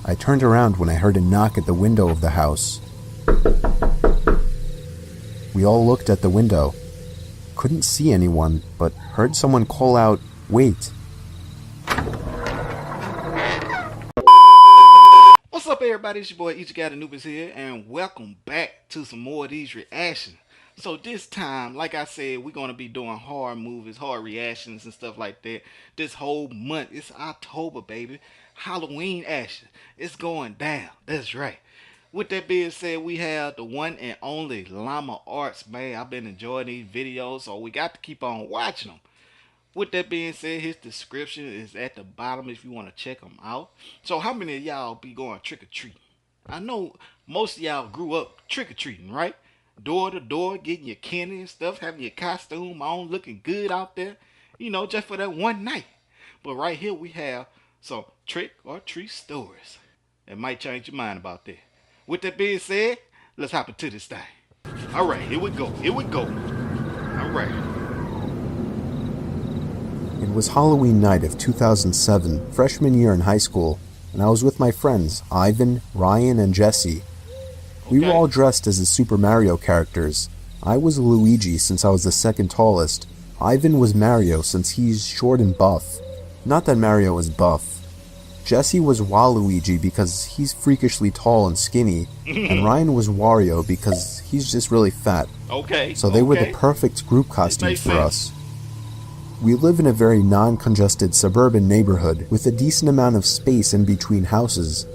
I turned around when I heard a knock at the window of the house. We all looked at the window. Couldn't see anyone, but heard someone call out, "Wait." What's up, everybody? It's your boy EgyptGodAnubis here, and welcome back to some more of these reactions. So this time, like I said, we're going to be doing horror movies, horror reactions and stuff like that. This whole month, it's October, baby. Halloween action. It's going down. That's right. With that being said, we have the one and only Llama Arts, man. I've been enjoying these videos, so we got to keep on watching them. With that being said, his description is at the bottom if you want to check him out. So how many of y'all be going trick-or-treating? I know most of y'all grew up trick-or-treating, right? Door to door, getting your candy and stuff, having your costume on, looking good out there. You know, just for that one night. But right here we have some trick-or-treat stories. It might change your mind about that. With that being said, let's hop into this thing. Alright, here we go. Alright. It was Halloween night of 2007, freshman year in high school, and I was with my friends, Ivan, Ryan, and Jesse. We were all dressed as the Super Mario characters. I was Luigi since I was the second tallest. Ivan was Mario since he's short and buff. Not that Mario is buff. Jesse was Waluigi because he's freakishly tall and skinny, and Ryan was Wario because he's just really fat. So they were the perfect group costumes for us. We live in a very non-congested suburban neighborhood with a decent amount of space in between houses.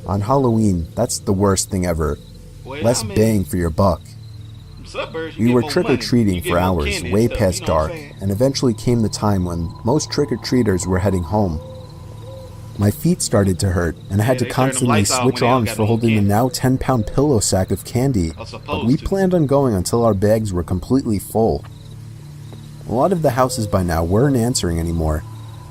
On Halloween, that's the worst thing ever. Less bang for your buck. We were trick-or-treating for hours, way past dark, and eventually came the time when most trick-or-treaters were heading home. My feet started to hurt, and I had to constantly switch arms for holding the now 10-pound pillow sack of candy, but we planned on going until our bags were completely full. A lot of the houses by now weren't answering anymore.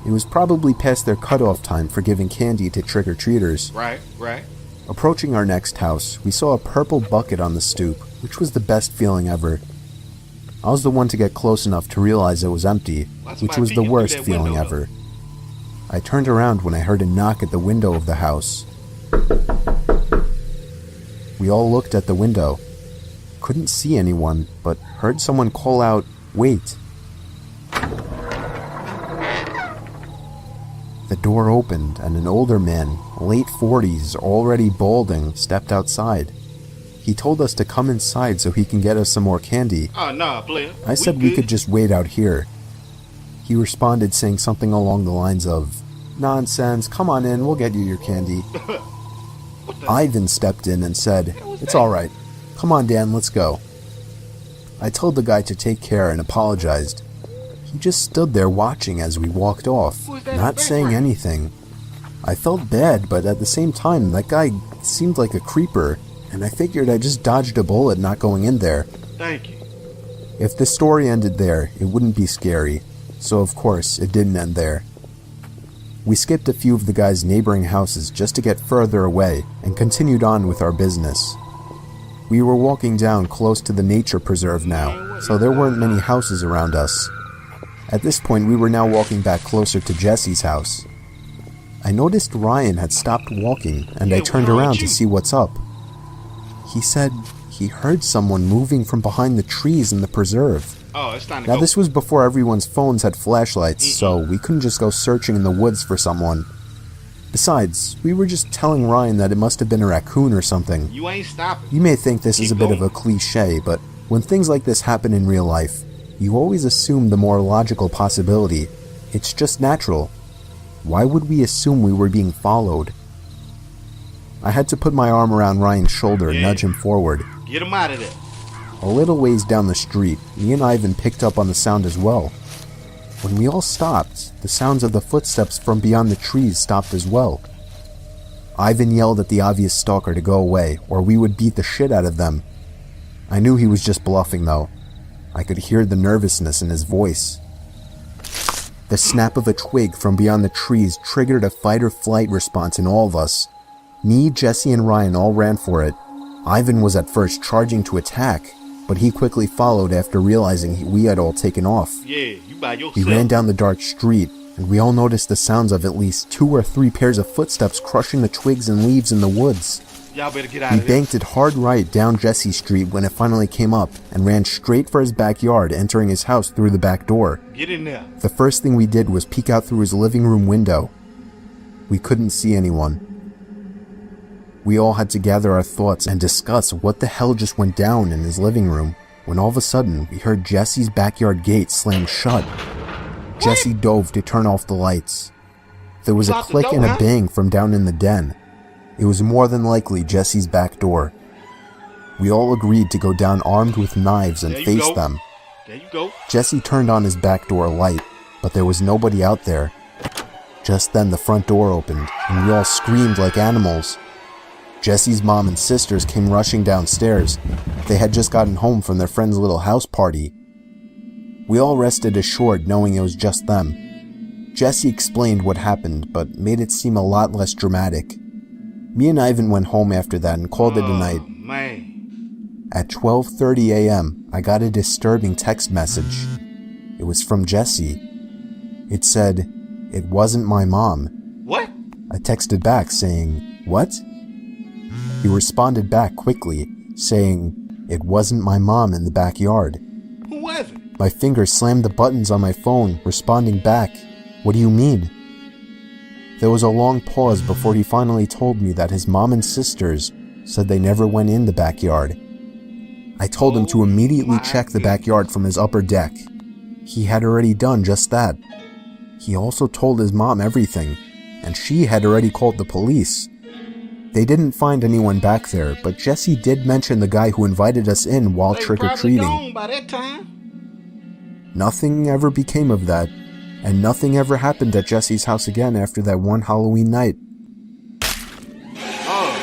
It was probably past their cutoff time for giving candy to trick-or-treaters. Right. Approaching our next house, we saw a purple bucket on the stoop, which was the best feeling ever. I was the one to get close enough to realize it was empty, which was the worst feeling ever. I turned around when I heard a knock at the window of the house. We all looked at the window. Couldn't see anyone, but heard someone call out, "Wait." The door opened and an older man, late 40s, already balding, stepped outside. He told us to come inside so he can get us some more candy. Nah, player. I said we could just wait out here. He responded saying something along the lines of, "Nonsense, come on in, we'll get you your candy." Ivan stepped in and said, "It's alright. Come on, Dan, let's go." I told the guy to take care and apologized. He just stood there watching as we walked off, not saying anything. I felt bad, but at the same time, that guy seemed like a creeper, and I figured I just dodged a bullet not going in there. Thank you. If the story ended there, it wouldn't be scary, so of course, it didn't end there. We skipped a few of the guy's neighboring houses just to get further away, and continued on with our business. We were walking down close to the nature preserve now, so there weren't many houses around us. At this point, we were now walking back closer to Jesse's house. I noticed Ryan had stopped walking, and I turned around to see what's up. He said he heard someone moving from behind the trees in the preserve. Now this was before everyone's phones had flashlights, so we couldn't just go searching in the woods for someone. Besides, we were just telling Ryan that it must have been a raccoon or something. You ain't stopping. You may think this is a bit of a cliche, but when things like this happen in real life, you always assume the more logical possibility. It's just natural. Why would we assume we were being followed? I had to put my arm around Ryan's shoulder and nudge him forward. Get him out of there. A little ways down the street, me and Ivan picked up on the sound as well. When we all stopped, the sounds of the footsteps from beyond the trees stopped as well. Ivan yelled at the obvious stalker to go away, or we would beat the shit out of them. I knew he was just bluffing though. I could hear the nervousness in his voice. The snap of a twig from beyond the trees triggered a fight-or-flight response in all of us. Me, Jesse, and Ryan all ran for it. Ivan was at first charging to attack, but he quickly followed after realizing we had all taken off. Yeah, you by yourself. We ran down the dark street, and we all noticed the sounds of at least 2 or 3 pairs of footsteps crushing the twigs and leaves in the woods. Y'all better get out We of here. banked it hard right down Jesse Street when it finally came up and ran straight for his backyard, entering his house through the back door. Get in there. The first thing we did was peek out through his living room window. We couldn't see anyone. We all had to gather our thoughts and discuss what the hell just went down in his living room, when all of a sudden we heard Jesse's backyard gate slam shut. Jesse dove to turn off the lights. There was a Lock the click door, and a huh? bang from down in the den. It was more than likely Jesse's back door. We all agreed to go down armed with knives and There you face go. them. There you go. Jesse turned on his back door light, but there was nobody out there. Just then the front door opened, and we all screamed like animals. Jesse's mom and sisters came rushing downstairs. They had just gotten home from their friend's little house party. We all rested assured knowing it was just them. Jesse explained what happened, but made it seem a lot less dramatic. Me and Ivan went home after that and called it a night. Man. At 12:30 a.m., I got a disturbing text message. It was from Jesse. It said, "It wasn't my mom." What? I texted back saying, "What?" He responded back quickly, saying, "It wasn't my mom in the backyard." Who was it? My fingers slammed the buttons on my phone, responding back, "What do you mean?" There was a long pause before he finally told me that his mom and sisters said they never went in the backyard. I told him to immediately check the backyard from his upper deck. He had already done just that. He also told his mom everything, and she had already called the police. They didn't find anyone back there, but Jesse did mention the guy who invited us in while They probably trick-or-treating. gone by that time. Nothing ever became of that, and nothing ever happened at Jesse's house again after that one Halloween night. Oh,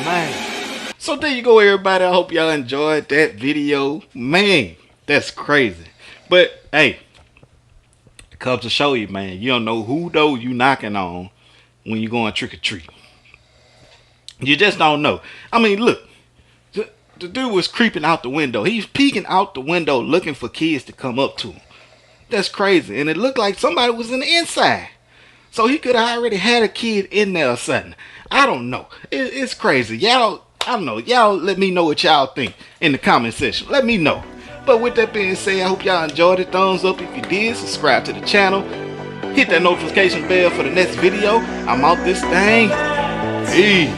man. So there you go, everybody. I hope y'all enjoyed that video. Man, that's crazy. But, hey, it comes to show you, man, you don't know who, though, you knocking on when you going trick-or-treat. You just don't know. I mean, look. The dude was creeping out the window. He was peeking out the window looking for kids to come up to him. That's crazy. And it looked like somebody was in the inside. So he could have already had a kid in there or something. I don't know. It's crazy. Y'all, I don't know. Y'all let me know what y'all think in the comment section. Let me know. But with that being said, I hope y'all enjoyed it. Thumbs up if you did. Subscribe to the channel. Hit that notification bell for the next video. I'm out this thing. Peace.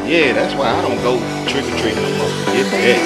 Yeah, that's why I don't go trick-or-treating no more. Get that.